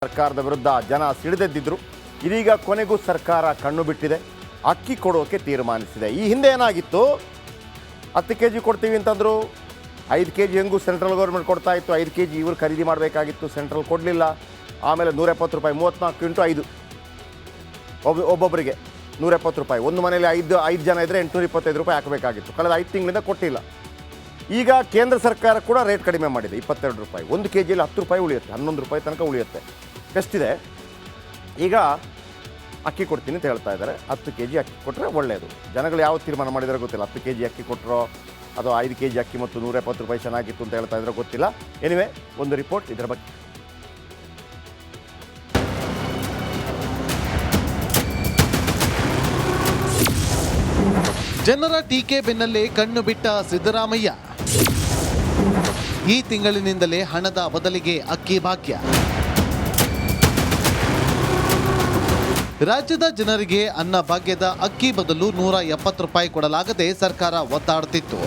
ಸರ್ಕಾರದ ವಿರುದ್ಧ ಜನ ಸಿಡಿದೆದ್ದಿದ್ರು. ಇದೀಗ ಕೊನೆಗೂ ಸರ್ಕಾರ ಕಣ್ಣು ಬಿಟ್ಟಿದೆ, ಅಕ್ಕಿ ಕೊಡೋಕೆ ತೀರ್ಮಾನಿಸಿದೆ. ಈ ಹಿಂದೆ ಏನಾಗಿತ್ತು, 10 kg ಕೊಡ್ತೀವಿ ಅಂತಂದ್ರು, 5 kg ಹೆಂಗೂ ಸೆಂಟ್ರಲ್ ಗೌರ್ಮೆಂಟ್ ಕೊಡ್ತಾ ಇತ್ತು, 5 kg ಇವರು ಖರೀದಿ ಮಾಡಬೇಕಾಗಿತ್ತು, ಸೆಂಟ್ರಲ್ ಕೊಡಲಿಲ್ಲ. ಆಮೇಲೆ 170 ರೂಪಾಯಿ 34 × 5 ಒಬ್ಬೊಬ್ಬರಿಗೆ 170 ರೂಪಾಯಿ. ಒಂದು ಮನೆಯಲ್ಲಿ 5 ಜನ ಇದ್ದರೆ 825 ರೂಪಾಯಿ ಹಾಕಬೇಕಾಗಿತ್ತು. ಕಳೆದ 5 ತಿಂಗಳಿಂದ ಕೊಟ್ಟಿಲ್ಲ. ಈಗ ಕೇಂದ್ರ ಸರ್ಕಾರ ಕೂಡ ರೇಟ್ ಕಡಿಮೆ ಮಾಡಿದೆ, 22 ರೂಪಾಯಿ. 1 kg 10 ರೂಪಾಯಿ ಉಳಿಯುತ್ತೆ, 11 ರೂಪಾಯಿ ತನಕ ಉಳಿಯುತ್ತೆ. ಬೆಸ್ಟಿದೆ. ಈಗ ಅಕ್ಕಿ ಕೊಡ್ತೀನಿ ಅಂತ ಹೇಳ್ತಾ ಇದ್ದಾರೆ. 10 kg ಅಕ್ಕಿ ಕೊಟ್ಟರೆ ಒಳ್ಳೆಯದು. ಜನಗಳು ಯಾವ ತೀರ್ಮಾನ ಮಾಡಿದರೆ ಗೊತ್ತಿಲ್ಲ. 10 kg ಅಕ್ಕಿ ಕೊಟ್ಟರೋ ಅಥವಾ 5 kg ಅಕ್ಕಿ ಮತ್ತು 170 ರೂಪಾಯಿ ಚೆನ್ನಾಗಿತ್ತು ಅಂತ ಹೇಳ್ತಾ ಇದ್ರೆ ಗೊತ್ತಿಲ್ಲ. ಎನಿವೆ, ಒಂದು ರಿಪೋರ್ಟ್ ಇದರ ಬಗ್ಗೆ. ಜನರ ಟೀಕೆ ಬೆನ್ನಲ್ಲೇ ಕಣ್ಣು ಬಿಟ್ಟ ಸಿದ್ದರಾಮಯ್ಯ. ಈ ತಿಂಗಳಿನಿಂದಲೇ ಹಣದ ಬದಲಿಗೆ ಅಕ್ಕಿ ಭಾಗ್ಯ. ರಾಜ್ಯದ ಜನರಿಗೆ ಅನ್ನ ಭಾಗ್ಯದ ಅಕ್ಕಿ ಬದಲು 170 ರೂಪಾಯಿ ಕೊಡಲಾಗದೆ ಸರ್ಕಾರ ಒತ್ತಾಡುತ್ತಿತ್ತು.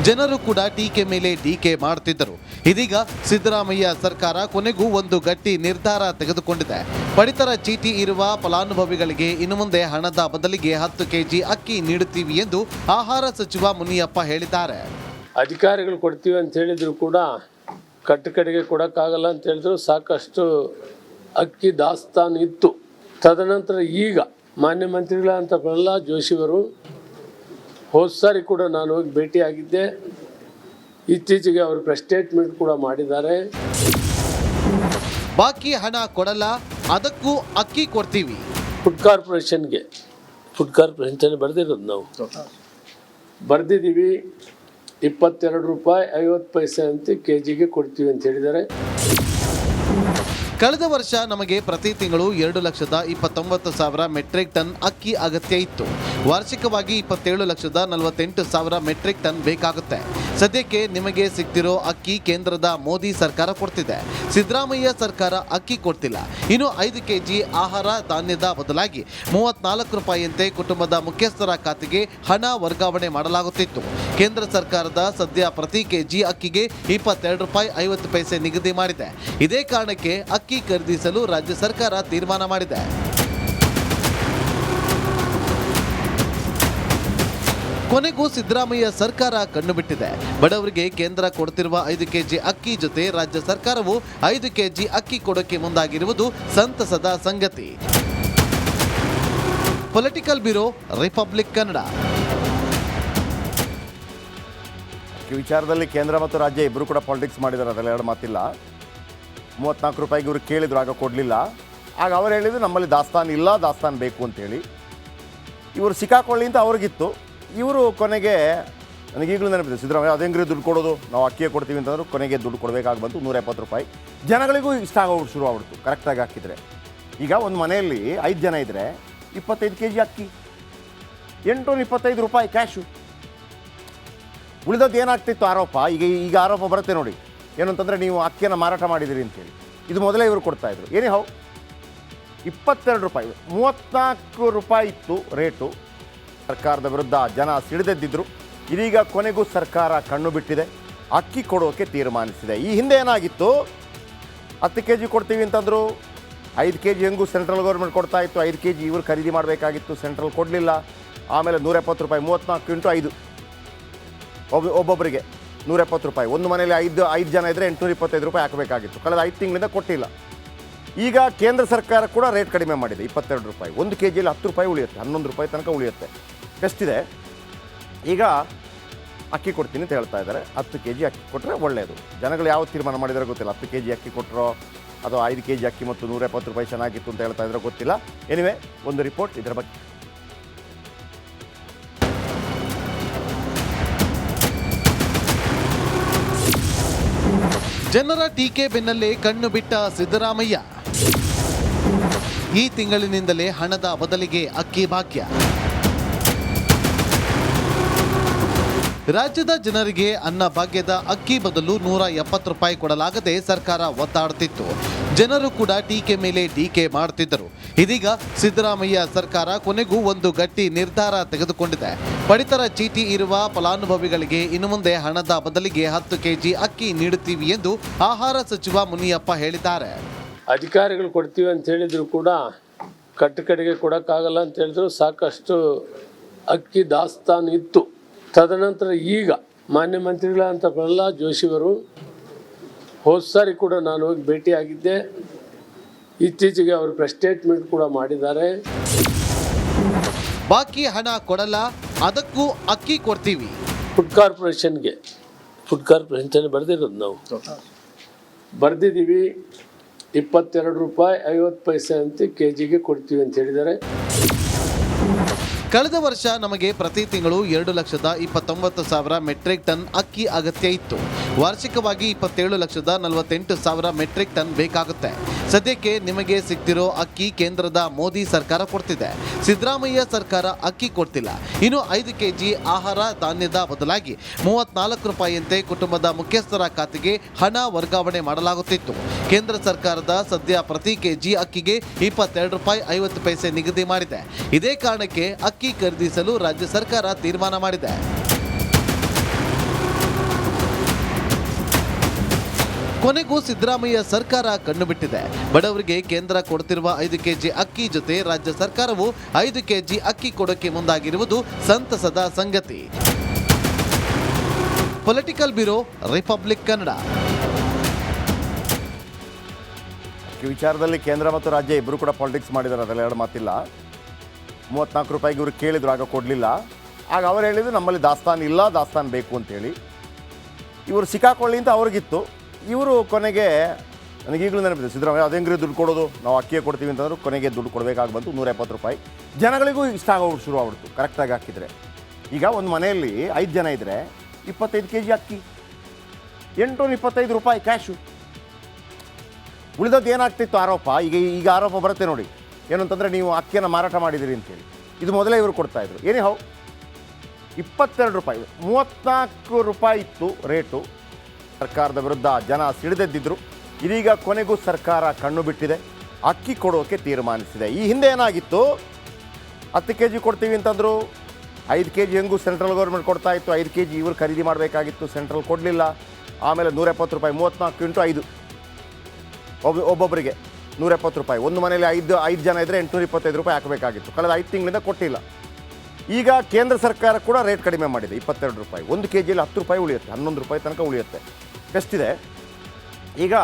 ಜನರು ಕೂಡ ಟೀಕೆ ಮೇಲೆ ಟೀಕೆ ಮಾಡುತ್ತಿದ್ದರು. ಇದೀಗ ಸಿದ್ದರಾಮಯ್ಯ ಸರ್ಕಾರ ಕೊನೆಗೂ ಒಂದು ಗಟ್ಟಿ ನಿರ್ಧಾರ ತೆಗೆದುಕೊಂಡಿದೆ. ಪಡಿತರ ಚೀಟಿ ಇರುವ ಫಲಾನುಭವಿಗಳಿಗೆ ಇನ್ನು ಮುಂದೆ ಹಣದ ಬದಲಿಗೆ 10 kg ಅಕ್ಕಿ ನೀಡುತ್ತೀವಿ ಎಂದು ಆಹಾರ ಸಚಿವ ಮುನಿಯಪ್ಪ ಹೇಳಿದ್ದಾರೆ. ಅಧಿಕಾರಿಗಳು ಕೊಡ್ತೀವಿ ಅಂತ ಹೇಳಿದ್ರು ಕೂಡ ಕಡೆಗೆ ಕೊಡೋಕ್ಕಾಗಲ್ಲ ಅಂತ ಹೇಳಿದ್ರು. ಸಾಕಷ್ಟು ಅಕ್ಕಿ ದಾಸ್ತಾನು ಇತ್ತು. ತದನಂತರ ಈಗ ಮಾನ್ಯ ಮಂತ್ರಿಗಳಂತ ಪ್ರಹ್ಲಾದ್ ಜೋಶಿಯವರು ಹೋದ ಸಾರಿ ಕೂಡ ನಾನು ಹೋಗಿ ಭೇಟಿಯಾಗಿದ್ದೆ. ಇತ್ತೀಚೆಗೆ ಅವರು ಪ್ರೆಸ್ ಸ್ಟೇಟ್ಮೆಂಟ್ ಕೂಡ ಮಾಡಿದ್ದಾರೆ. ಬಾಕಿ ಹಣ ಕೊಡಲ್ಲ, ಅದಕ್ಕೂ ಅಕ್ಕಿ ಕೊಡ್ತೀವಿ. ಫುಡ್ ಕಾರ್ಪೊರೇಷನ್ ಬರೆದಿರೋದು ನಾವು ಬರೆದಿದ್ದೀವಿ. 22 ರೂಪಾಯಿ 50 ಪೈಸೆ ಅಂತ kgಗೆ ಕೊಡ್ತೀವಿ ಅಂತ ಹೇಳಿದ್ದಾರೆ. ಕಳೆದ ವರ್ಷ ನಮಗೆ ಪ್ರತಿ ತಿಂಗಳು 2,29,000 ಮೆಟ್ರಿಕ್ ಟನ್ ಅಕ್ಕಿ ಅಗತ್ಯ ಇತ್ತು. ವಾರ್ಷಿಕವಾಗಿ 27,48,000 ಮೆಟ್ರಿಕ್ ಟನ್ ಬೇಕಾಗುತ್ತೆ. ಸದ್ಯಕ್ಕೆ ನಿಮಗೆ ಸಿಗ್ತಿರೋ ಅಕ್ಕಿ ಕೇಂದ್ರದ ಮೋದಿ ಸರ್ಕಾರ ಕೊಡ್ತಿದೆ. ಸಿದ್ದರಾಮಯ್ಯ ಸರ್ಕಾರ ಅಕ್ಕಿ ಕೊಡ್ತಿಲ್ಲ. ಇನ್ನು 5 kg ಆಹಾರ ಧಾನ್ಯದ ಬದಲಾಗಿ 34 ರೂಪಾಯಿಯಂತೆ ಕುಟುಂಬದ ಮುಖ್ಯಸ್ಥರ ಖಾತೆಗೆ ಹಣ ವರ್ಗಾವಣೆ ಮಾಡಲಾಗುತ್ತಿತ್ತು. ಕೇಂದ್ರ ಸರ್ಕಾರದ ಸದ್ಯ ಪ್ರತಿ kg ಅಕ್ಕಿಗೆ 22 ರೂಪಾಯಿ 50 ಪೈಸೆ ನಿಗದಿ ಮಾಡಿದೆ. ಇದೇ ಕಾರಣಕ್ಕೆ ಅಕ್ಕಿ ಖರೀದಿಸಲು ರಾಜ್ಯ ಸರ್ಕಾರ ತೀರ್ಮಾನ ಮಾಡಿದೆ. ಕೊನೆಗೂ ಸಿದ್ದರಾಮಯ್ಯ ಸರ್ಕಾರ ಕಣ್ಣು ಬಿಟ್ಟಿದೆ. ಬಡವರಿಗೆ ಕೇಂದ್ರ ಕೊಡ್ತಿರುವ 5 kg ಅಕ್ಕಿ ಜೊತೆ ರಾಜ್ಯ ಸರ್ಕಾರವು 5 kg ಅಕ್ಕಿ ಕೊಡೋಕೆ ಮುಂದಾಗಿರುವುದು ಸಂತಸದ ಸಂಗತಿ. Political bureau, republic Kannada. ಈ ವಿಚಾರದಲ್ಲಿ ಕೇಂದ್ರ ಮತ್ತು ರಾಜ್ಯ ಇಬ್ಬರು ಕೂಡ ಪಾಲಿಟಿಕ್ಸ್ ಮಾಡಿದ್ದಾರೆ, ಅದರಲ್ಲಿ ಎರಡು ಮಾತಿಲ್ಲ. 34 ರೂಪಾಯಿಗೆ ಇವರು ಕೇಳಿದ್ರು, ಆಗ ಕೊಡಲಿಲ್ಲ. ಆಗ ಅವ್ರು ಹೇಳಿದ್ರು ನಮ್ಮಲ್ಲಿ ದಾಸ್ತಾನು ಇಲ್ಲ, ದಾಸ್ತಾನು ಬೇಕು ಅಂತೇಳಿ. ಇವರು ಸಿಕ್ಕಾಕೊಳ್ಳಿ ಅಂತ ಅವ್ರಿಗಿತ್ತು. ಇವರು ಕೊನೆಗೆ ನನಗೀಗಲೂ ನೆನಪಿದೆ, ಸಿದ್ದರಾಮಯ್ಯ ಅದೇಂಗ್ರಿ ದುಡ್ಡು ಕೊಡೋದು, ನಾವು ಅಕ್ಕಿಯೇ ಕೊಡ್ತೀವಿ ಅಂತಂದ್ರು. ಕೊನೆಗೆ ದುಡ್ಡು ಕೊಡಬೇಕಾಗಿ ಬಂತು, 170 ರೂಪಾಯಿ. ಜನಗಳಿಗೂ ಇಷ್ಟ ಆಗೋದು ಶುರು ಆಗ್ಬಿಡ್ತು ಕರೆಕ್ಟಾಗಿ ಹಾಕಿದರೆ. ಈಗ ಒಂದು ಮನೆಯಲ್ಲಿ 5 ಜನ ಇದ್ದರೆ 25 kg ಅಕ್ಕಿ, 825 ರೂಪಾಯಿ ಕ್ಯಾಶು. ಉಳಿದದ್ದು ಏನಾಗ್ತಿತ್ತು ಆರೋಪ. ಈಗ ಆರೋಪ ಬರುತ್ತೆ ನೋಡಿ, ಏನು ಅಂತಂದರೆ ನೀವು ಅಕ್ಕಿಯನ್ನು ಮಾರಾಟ ಮಾಡಿದಿರಿ ಅಂತೇಳಿ. ಇದು ಮೊದಲೇ ಇವರು ಕೊಡ್ತಾಯಿದ್ರು. ಏನೇ ಹೌ 22 ರೂಪಾಯಿ, 34 ರೂಪಾಯಿ ಇತ್ತು ರೇಟು. ಸರ್ಕಾರದ ವಿರುದ್ಧ ಜನ ಸಿಡಿದೆದ್ದಿದ್ರು. ಇದೀಗ ಕೊನೆಗೂ ಸರ್ಕಾರ ಕಣ್ಣು ಬಿಟ್ಟಿದೆ, ಅಕ್ಕಿ ಕೊಡೋಕೆ ತೀರ್ಮಾನಿಸಿದೆ. ಈ ಹಿಂದೆ ಏನಾಗಿತ್ತು, 10 kg ಕೊಡ್ತೀವಿ ಅಂತಂದ್ರು, 5 kg ಹೆಂಗೂ ಸೆಂಟ್ರಲ್ ಗೌರ್ಮೆಂಟ್ ಕೊಡ್ತಾ ಇತ್ತು, 5 kg ಇವರು ಖರೀದಿ ಮಾಡಬೇಕಾಗಿತ್ತು, ಸೆಂಟ್ರಲ್ ಕೊಡಲಿಲ್ಲ. ಆಮೇಲೆ 170 ರೂಪಾಯಿ 34 × 5 ಒಬ್ಬೊಬ್ಬರಿಗೆ 170 ರೂಪಾಯಿ. ಒಂದು ಮನೆಯಲ್ಲಿ 5 ಜನ ಇದ್ದರೆ 825 ರೂಪಾಯಿ ಹಾಕಬೇಕಾಗಿತ್ತು. ಕಳೆದ 5 ತಿಂಗಳಿಂದ ಕೊಟ್ಟಿಲ್ಲ. ಈಗ ಕೇಂದ್ರ ಸರ್ಕಾರ ಕೂಡ ರೇಟ್ ಕಡಿಮೆ ಮಾಡಿದೆ, 22 ರೂಪಾಯಿ. 1 kg 10 ರೂಪಾಯಿ ಉಳಿಯುತ್ತೆ, 11 ರೂಪಾಯಿ ತನಕ ಉಳಿಯುತ್ತೆ. ಬೆಸ್ಟಿದೆ. ಈಗ ಅಕ್ಕಿ ಕೊಡ್ತೀನಿ ಅಂತ ಹೇಳ್ತಾ ಇದ್ದಾರೆ. 10 kg ಅಕ್ಕಿ ಕೊಟ್ಟರೆ ಒಳ್ಳೆಯದು. ಜನಗಳು ಯಾವ ತೀರ್ಮಾನ ಮಾಡಿದರೆ ಗೊತ್ತಿಲ್ಲ. 10 kg ಅಕ್ಕಿ ಕೊಟ್ಟರೋ ಅಥವಾ 5 kg ಅಕ್ಕಿ ಮತ್ತು 170 ರೂಪಾಯಿ ಚೆನ್ನಾಗಿತ್ತು ಅಂತ ಹೇಳ್ತಾ ಇದ್ರೆ ಗೊತ್ತಿಲ್ಲ. ಎನಿವೆ, ಒಂದು ರಿಪೋರ್ಟ್ ಇದರ ಬಗ್ಗೆ. ಜನರ ಟೀಕೆ ಬೆನ್ನಲ್ಲೇ ಕಣ್ಣು ಬಿಟ್ಟ ಸಿದ್ದರಾಮಯ್ಯ. ಈ ತಿಂಗಳಿನಿಂದಲೇ ಹಣದ ಬದಲಿಗೆ ಅಕ್ಕಿ ಭಾಗ್ಯ. ರಾಜ್ಯದ ಜನರಿಗೆ ಅನ್ನ ಭಾಗ್ಯದ ಅಕ್ಕಿ ಬದಲು 170 ರೂಪಾಯಿ ಕೊಡಲಾಗದೆ ಸರ್ಕಾರ ಒತ್ತಾಡುತ್ತಿತ್ತು. ಜನರು ಕೂಡ ಟೀಕೆ ಮೇಲೆ ಟೀಕೆ ಮಾಡುತ್ತಿದ್ದರು. ಇದೀಗ ಸಿದ್ದರಾಮಯ್ಯ ಸರ್ಕಾರ ಕೊನೆಗೂ ಒಂದು ಗಟ್ಟಿ ನಿರ್ಧಾರ ತೆಗೆದುಕೊಂಡಿದೆ. ಪಡಿತರ ಚೀಟಿ ಇರುವ ಫಲಾನುಭವಿಗಳಿಗೆ ಇನ್ನು ಮುಂದೆ ಹಣದ ಬದಲಿಗೆ 10 kg ಅಕ್ಕಿ ನೀಡುತ್ತೀವಿ ಎಂದು ಆಹಾರ ಸಚಿವ ಮುನಿಯಪ್ಪ ಹೇಳಿದ್ದಾರೆ. ಅಧಿಕಾರಿಗಳು ಕೊಡ್ತೀವಿ ಅಂತ ಹೇಳಿದ್ರು ಕೂಡ ಕಡೆಗೆ ಕೊಡೋಕ್ಕಾಗಲ್ಲ ಅಂತ ಹೇಳಿದ್ರು. ಸಾಕಷ್ಟು ಅಕ್ಕಿ ದಾಸ್ತಾನು ಇತ್ತು. ತದನಂತರ ಈಗ ಮಾನ್ಯ ಮಂತ್ರಿಗಳಂತ ಪ್ರಹ್ಲಾದ್ ಜೋಶಿಯವರು ಹೋದ ಸಾರಿ ಕೂಡ ನಾನು ಹೋಗಿ ಭೇಟಿಯಾಗಿದ್ದೆ. ಇತ್ತೀಚೆಗೆ ಅವರು ಪ್ರೆಸ್ ಸ್ಟೇಟ್ಮೆಂಟ್ ಕೂಡ ಮಾಡಿದ್ದಾರೆ. ಬಾಕಿ ಹಣ ಕೊಡಲ್ಲ, ಅದಕ್ಕೂ ಅಕ್ಕಿ ಕೊಡ್ತೀವಿ. ಫುಡ್ ಕಾರ್ಪೊರೇಷನ್ ಬರೆದಿರೋದು ನಾವು ಬರೆದಿದ್ದೀವಿ. 22 ರೂಪಾಯಿ 50 ಪೈಸೆ ಅಂತ ಕೆಜಿಗೆ ಕೊಡ್ತೀವಿ ಅಂತ ಹೇಳಿದ್ದಾರೆ. ಕಳೆದ ವರ್ಷ ನಮಗೆ ಪ್ರತಿ ತಿಂಗಳು 2,29,000 ಮೆಟ್ರಿಕ್ ಟನ್ ಅಕ್ಕಿ ಅಗತ್ಯ ಇತ್ತು. ವಾರ್ಷಿಕವಾಗಿ 27,48,000 ಮೆಟ್ರಿಕ್ ಟನ್ ಬೇಕಾಗುತ್ತೆ. ಸದ್ಯಕ್ಕೆ ನಿಮಗೆ ಸಿಗ್ತಿರೋ ಅಕ್ಕಿ ಕೇಂದ್ರದ ಮೋದಿ ಸರ್ಕಾರ ಕೊಡ್ತಿದೆ. ಸಿದ್ದರಾಮಯ್ಯ ಸರ್ಕಾರ ಅಕ್ಕಿ ಕೊಡ್ತಿಲ್ಲ. ಇನ್ನು 5 ಕೆಜಿ ಆಹಾರ ಧಾನ್ಯದ ಬದಲಾಗಿ 34 ರೂಪಾಯಿಯಂತೆ ಕುಟುಂಬದ ಮುಖ್ಯಸ್ಥರ ಖಾತೆಗೆ ಹಣ ವರ್ಗಾವಣೆ ಮಾಡಲಾಗುತ್ತಿತ್ತು. ಕೇಂದ್ರ ಸರ್ಕಾರದ ಸದ್ಯ ಪ್ರತಿ ಕೆಜಿ ಅಕ್ಕಿಗೆ 22 ರೂಪಾಯಿ 50 ಪೈಸೆ ನಿಗದಿ ಮಾಡಿದೆ. ಇದೇ ಕಾರಣಕ್ಕೆ ಅಕ್ಕಿ ಖರೀದಿಸಲು ರಾಜ್ಯ ಸರ್ಕಾರ ತೀರ್ಮಾನ ಮಾಡಿದೆ. ಕೊನೆಗೂ ಸಿದ್ದರಾಮಯ್ಯ ಸರ್ಕಾರ ಕಣ್ಣು ಬಿಟ್ಟಿದೆ. ಬಡವರಿಗೆ ಕೇಂದ್ರ ಕೊಡ್ತಿರುವ 5 ಕೆಜಿ ಅಕ್ಕಿ ಜೊತೆ ರಾಜ್ಯ ಸರ್ಕಾರವು 5 ಕೆಜಿ ಅಕ್ಕಿ ಕೊಡೋಕೆ ಮುಂದಾಗಿರುವುದು ಸಂತಸದ ಸಂಗತಿ. Political bureau, republic Kannada. ಈ ವಿಚಾರದಲ್ಲಿ ಕೇಂದ್ರ ಮತ್ತು ರಾಜ್ಯ ಇಬ್ಬರು ಕೂಡ ಪಾಲಿಟಿಕ್ಸ್ ಮಾಡಿದ್ದಾರೆ, ಅದರಲ್ಲಿ ಎರಡು ಮಾತಿಲ್ಲ. 34 ರೂಪಾಯಿಗೆ ಇವರು ಕೇಳಿದ್ರು, ಆಗ ಕೊಡಲಿಲ್ಲ. ಆಗ ಅವರು ಹೇಳಿದ್ರು ನಮ್ಮಲ್ಲಿ ದಾಸ್ತಾನು ಇಲ್ಲ, ದಾಸ್ತಾನು ಬೇಕು ಅಂತೇಳಿ. ಇವರು ಸಿಕ್ಕಾಕೊಳ್ಳಿ ಅಂತ ಅವ್ರಿಗಿತ್ತು. ಇವರು ಕೊನೆಗೆ ನನಗೀಗಲೂ ನೆನಪಿದೆ, ಸಿದ್ದರಾಮಯ್ಯ ಅದು ಹೆಂಗ್ರಿ ದುಡ್ಡು ಕೊಡೋದು, ನಾವು ಅಕ್ಕಿಯೇ ಕೊಡ್ತೀವಿ ಅಂತಂದ್ರು. ಕೊನೆಗೆ ದುಡ್ಡು ಕೊಡಬೇಕಾಗಿ ಬಂತು 170 ರೂಪಾಯಿ. ಜನಗಳಿಗೂ ಇಷ್ಟ ಆಗೋಗ್ಬಿಟ್ಟು ಶುರು ಆಗ್ಬಿಡ್ತು ಕರೆಕ್ಟಾಗಿ ಹಾಕಿದರೆ. ಈಗ ಒಂದು ಮನೆಯಲ್ಲಿ 5 ಜನ ಇದ್ದರೆ 25 ಕೆಜಿ ಅಕ್ಕಿ, 825 ರೂಪಾಯಿ ಕ್ಯಾಶು. ಉಳಿದದ್ದು ಏನಾಗ್ತಿತ್ತು ಆರೋಪ. ಈಗ ಆರೋಪ ಬರುತ್ತೆ ನೋಡಿ, ಏನು ಅಂತಂದರೆ ನೀವು ಅಕ್ಕಿಯನ್ನು ಮಾರಾಟ ಮಾಡಿದ್ದೀರಿ ಅಂತೇಳಿ. ಇದು ಮೊದಲೇ ಇವರು ಕೊಡ್ತಾಯಿದ್ರು. ಏನೇ ಹೌ 22 ರೂಪಾಯಿ, 34 ರೂಪಾಯಿ ಇತ್ತು ರೇಟು. ಸರ್ಕಾರದ ವಿರುದ್ಧ ಜನ ಸಿಡಿದೆದ್ದಿದ್ರು. ಇದೀಗ ಕೊನೆಗೂ ಸರ್ಕಾರ ಕಣ್ಣು ಬಿಟ್ಟಿದೆ, ಅಕ್ಕಿ ಕೊಡೋಕೆ ತೀರ್ಮಾನಿಸಿದೆ. ಈ ಹಿಂದೆ ಏನಾಗಿತ್ತು, 10 ಕೆಜಿ ಕೊಡ್ತೀವಿ ಅಂತಂದರು. 5 ಕೆಜಿ ಹೆಂಗೂ ಸೆಂಟ್ರಲ್ ಗೌರ್ಮೆಂಟ್ ಕೊಡ್ತಾ ಇತ್ತು. 5 ಕೆಜಿ ಇವರು ಖರೀದಿ ಮಾಡಬೇಕಾಗಿತ್ತು, ಸೆಂಟ್ರಲ್ ಕೊಡಲಿಲ್ಲ. ಆಮೇಲೆ 170 ರೂಪಾಯಿ, 34 × 5 ಒಬ್ಬೊಬ್ಬರಿಗೆ 170 ರೂಪಾಯಿ. ಒಂದು ಮನೆಯಲ್ಲಿ 5 ಜನ ಇದ್ದರೆ 825 ರೂಪಾಯಿ ಹಾಕಬೇಕಾಗಿತ್ತು. ಕಳೆದ 5 ತಿಂಗಳಿಂದ ಕೊಟ್ಟಿಲ್ಲ. ಈಗ ಕೇಂದ್ರ ಸರ್ಕಾರ ಕೂಡ ರೇಟ್ ಕಡಿಮೆ ಮಾಡಿದೆ, 22 ರೂಪಾಯಿ. 1 ಕೆ ಜಿಯಲ್ಲಿ 10 ರೂಪಾಯಿ ಉಳಿಯುತ್ತೆ, 11 ರೂಪಾಯಿ ತನಕ ಉಳಿಯುತ್ತೆ. ಎಷ್ಟಿದೆ ಈಗ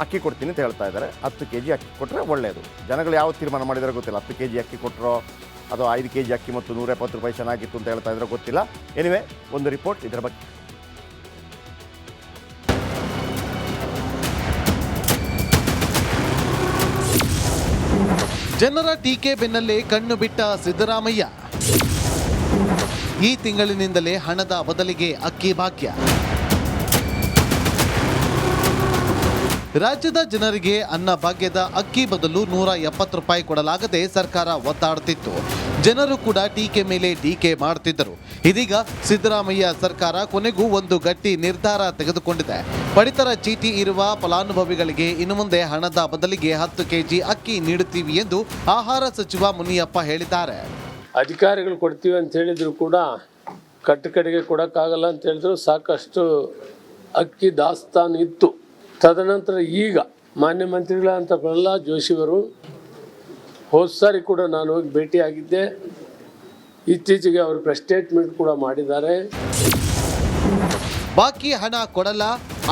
ಅಕ್ಕಿ ಕೊಡ್ತೀನಿ ಅಂತ ಹೇಳ್ತಾ ಇದ್ದಾರೆ. 10 ಕೆ ಜಿ ಅಕ್ಕಿ ಕೊಟ್ಟರೆ ಒಳ್ಳೆಯದು. ಜನಗಳು ಯಾವ ತೀರ್ಮಾನ ಮಾಡಿದರೆ ಗೊತ್ತಿಲ್ಲ. 10 ಕೆ ಜಿ ಅಕ್ಕಿ ಕೊಟ್ಟರೋ ಅದು 5 ಕೆ ಜಿ ಅಕ್ಕಿ ಮತ್ತು 170 ರೂಪಾಯಿ ಚೆನ್ನಾಗಿತ್ತು ಅಂತ ಹೇಳ್ತಾ ಇದ್ರೆ ಗೊತ್ತಿಲ್ಲ. ಎನಿವೆ, ಒಂದು ರಿಪೋರ್ಟ್ ಇದರ ಬಗ್ಗೆ. ಜನರ ಟೀಕೆ ಬೆನ್ನಲ್ಲೇ ಕಣ್ಣು ಬಿಟ್ಟ ಸಿದ್ದರಾಮಯ್ಯ. ಈ ತಿಂಗಳಿನಿಂದಲೇ ಹಣದ ಬದಲಿಗೆ ಅಕ್ಕಿ ಭಾಗ್ಯ. ರಾಜ್ಯದ ಜನರಿಗೆ ಅನ್ನ ಭಾಗ್ಯದ ಅಕ್ಕಿ ಬದಲು 170 ರೂಪಾಯಿ ಕೊಡಲಾಗದೆ ಸರ್ಕಾರ ಒತ್ತಾಡುತ್ತಿತ್ತು. ಜನರು ಕೂಡ ಟೀಕೆ ಮೇಲೆ ಟೀಕೆ ಮಾಡುತ್ತಿದ್ದರು. ಇದೀಗ ಸಿದ್ದರಾಮಯ್ಯ ಸರ್ಕಾರ ಕೊನೆಗೂ ಒಂದು ಗಟ್ಟಿ ನಿರ್ಧಾರ ತೆಗೆದುಕೊಂಡಿದೆ. ಪಡಿತರ ಚೀಟಿ ಇರುವ ಫಲಾನುಭವಿಗಳಿಗೆ ಇನ್ನು ಮುಂದೆ ಹಣದ ಬದಲಿಗೆ 10 ಕೆಜಿ ಅಕ್ಕಿ ನೀಡುತ್ತೀವಿ ಎಂದು ಆಹಾರ ಸಚಿವ ಮುನಿಯಪ್ಪ ಹೇಳಿದ್ದಾರೆ. ಅಧಿಕಾರಿಗಳು ಕೊಡ್ತೀವಿ ಅಂತ ಹೇಳಿದ್ರು ಕೂಡ ಕಡೆಗೆ ಕೊಡೋಕ್ಕಾಗಲ್ಲ ಅಂತ ಹೇಳಿದ್ರು. ಸಾಕಷ್ಟು ಅಕ್ಕಿ ದಾಸ್ತಾನು ಇತ್ತು. ತದನಂತರ ಈಗ ಮಾನ್ಯ ಮಂತ್ರಿಗಳಂತ ಪ್ರಹ್ಲಾದ್ ಜೋಶಿಯವರು ಹೋದ ಸಾರಿ ಕೂಡ ನಾನು ಹೋಗಿ ಭೇಟಿಯಾಗಿದ್ದೆ. ಇತ್ತೀಚೆಗೆ ಅವರು ಪ್ರೆಸ್ ಸ್ಟೇಟ್ಮೆಂಟ್ ಕೂಡ ಮಾಡಿದ್ದಾರೆ. ಬಾಕಿ ಹಣ ಕೊಡಲ್ಲ,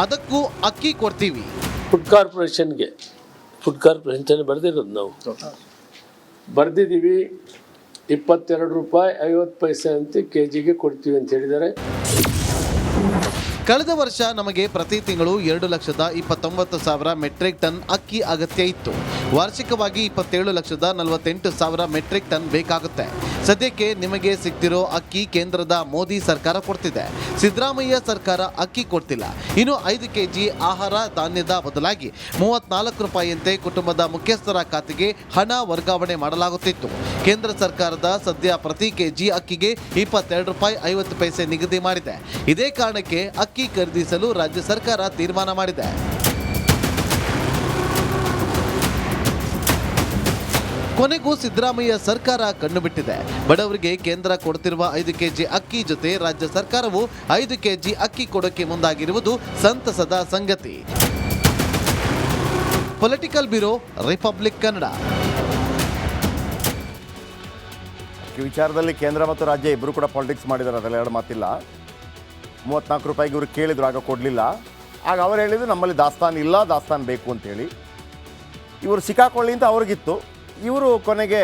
ಅದಕ್ಕೂ ಅಕ್ಕಿ ಕೊಡ್ತೀವಿ. ಫುಡ್ ಕಾರ್ಪೊರೇಷನ್ ಬರೆದಿರೋದು ನಾವು ಬರೆದಿದ್ದೀವಿ. 22 ರೂಪಾಯಿ 50 ಪೈಸೆ ಅಂತ ಕೆಜಿಗೆ ಕೊಡ್ತೀವಿ ಅಂತ ಹೇಳಿದ್ದಾರೆ. ಕಳೆದ ವರ್ಷ ನಮಗೆ ಪ್ರತಿ ತಿಂಗಳು 2,29,000 ಮೆಟ್ರಿಕ್ ಟನ್ ಅಕ್ಕಿ ಅಗತ್ಯ ಇತ್ತು. ವಾರ್ಷಿಕವಾಗಿ 27,48,000 ಮೆಟ್ರಿಕ್ ಟನ್ ಬೇಕಾಗುತ್ತೆ. ಸದ್ಯಕ್ಕೆ ನಿಮಗೆ ಸಿಗ್ತಿರೋ ಅಕ್ಕಿ ಕೇಂದ್ರದ ಮೋದಿ ಸರ್ಕಾರ ಕೊಡ್ತಿದೆ. ಸಿದ್ದರಾಮಯ್ಯ ಸರ್ಕಾರ ಅಕ್ಕಿ ಕೊಡ್ತಿಲ್ಲ. ಇನ್ನು 5 ಕೆಜಿ ಆಹಾರ ಧಾನ್ಯದ ಬದಲಾಗಿ 34 ರೂಪಾಯಿಯಂತೆ ಕುಟುಂಬದ ಮುಖ್ಯಸ್ಥರ ಖಾತೆಗೆ ಹಣ ವರ್ಗಾವಣೆ ಮಾಡಲಾಗುತ್ತಿತ್ತು. ಕೇಂದ್ರ ಸರ್ಕಾರದ ಸದ್ಯ ಪ್ರತಿ ಕೆಜಿ ಅಕ್ಕಿಗೆ 22 ರೂಪಾಯಿ 50 ಪೈಸೆ ನಿಗದಿ ಮಾಡಿದೆ. ಇದೇ ಕಾರಣಕ್ಕೆ ಅಕ್ಕಿ ಖರೀದಿಸಲು ರಾಜ್ಯ ಸರ್ಕಾರ ತೀರ್ಮಾನ ಮಾಡಿದೆ. ಕೊನೆಗೂ ಸಿದ್ದರಾಮಯ್ಯ ಸರ್ಕಾರ ಕಣ್ಣು ಬಿಟ್ಟಿದೆ. ಬಡವರಿಗೆ ಕೇಂದ್ರ ಕೊಡ್ತಿರುವ 5 ಕೆಜಿ ಅಕ್ಕಿ ಜೊತೆ ರಾಜ್ಯ ಸರ್ಕಾರವು 5 ಕೆಜಿ ಅಕ್ಕಿ ಕೊಡೋಕೆ ಮುಂದಾಗಿರುವುದು ಸಂತಸದ ಸಂಗತಿ. Political bureau, republic Kannada. ಈ ವಿಚಾರದಲ್ಲಿ ಕೇಂದ್ರ ಮತ್ತು ರಾಜ್ಯ ಇಬ್ಬರು ಕೂಡ ಪಾಲಿಟಿಕ್ಸ್ ಮಾಡಿದ್ದಾರೆ, ಅದರಲ್ಲಿ ಎರಡು ಮಾತಿಲ್ಲ. 34 ರೂಪಾಯಿಗೆ ಇವರು ಕೇಳಿದ್ರು, ಆಗ ಕೊಡಲಿಲ್ಲ. ಆಗ ಅವ್ರು ಹೇಳಿದ್ರು ನಮ್ಮಲ್ಲಿ ದಾಸ್ತಾನು ಇಲ್ಲ, ದಾಸ್ತಾನು ಬೇಕು ಅಂತೇಳಿ. ಇವರು ಸಿಕ್ಕಾಕೊಳ್ಳಿ ಅಂತ ಅವ್ರಿಗಿತ್ತು. ಇವರು ಕೊನೆಗೆ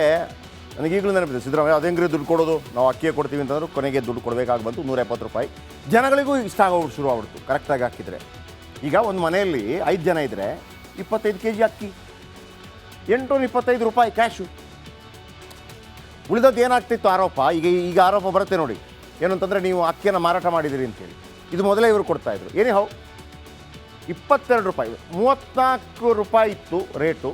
ನನಗೀಗಲೂ ನೆನಪಿದೆ, ಸಿದ್ದರಾಮಯ್ಯ ಅದು ಹೆಂಗ್ರಿ ದುಡ್ಡು ಕೊಡೋದು, ನಾವು ಅಕ್ಕಿಯೇ ಕೊಡ್ತೀವಿ ಅಂತಂದ್ರು. ಕೊನೆಗೆ ದುಡ್ಡು ಕೊಡಬೇಕಾಗಿ ಬಂತು 170 ರೂಪಾಯಿ. ಜನಗಳಿಗೂ ಇಷ್ಟ ಆಗೋಗ್ಬಿಟ್ಟು ಶುರು ಆಗ್ಬಿಡ್ತು ಕರೆಕ್ಟಾಗಿ ಹಾಕಿದರೆ. ಈಗ ಒಂದು ಮನೆಯಲ್ಲಿ 5 ಜನ ಇದ್ದರೆ 25 kg ಅಕ್ಕಿ, 825 ರೂಪಾಯಿ ಕ್ಯಾಶು. ಉಳಿದದ್ದು ಏನಾಗ್ತಿತ್ತು ಆರೋಪ, ಈಗ ಆರೋಪ ಬರುತ್ತೆ ನೋಡಿ, ಏನು ಅಂತಂದರೆ ನೀವು ಅಕ್ಕಿಯನ್ನು ಮಾರಾಟ ಮಾಡಿದಿರಿ ಅಂತೇಳಿ. ಇದು ಮೊದಲೇ ಇವರು ಕೊಡ್ತಾಯಿದ್ರು. ಏನೇ ಹೌ 22 ರೂಪಾಯಿ, 34 ರೂಪಾಯಿ ಇತ್ತು ರೇಟು.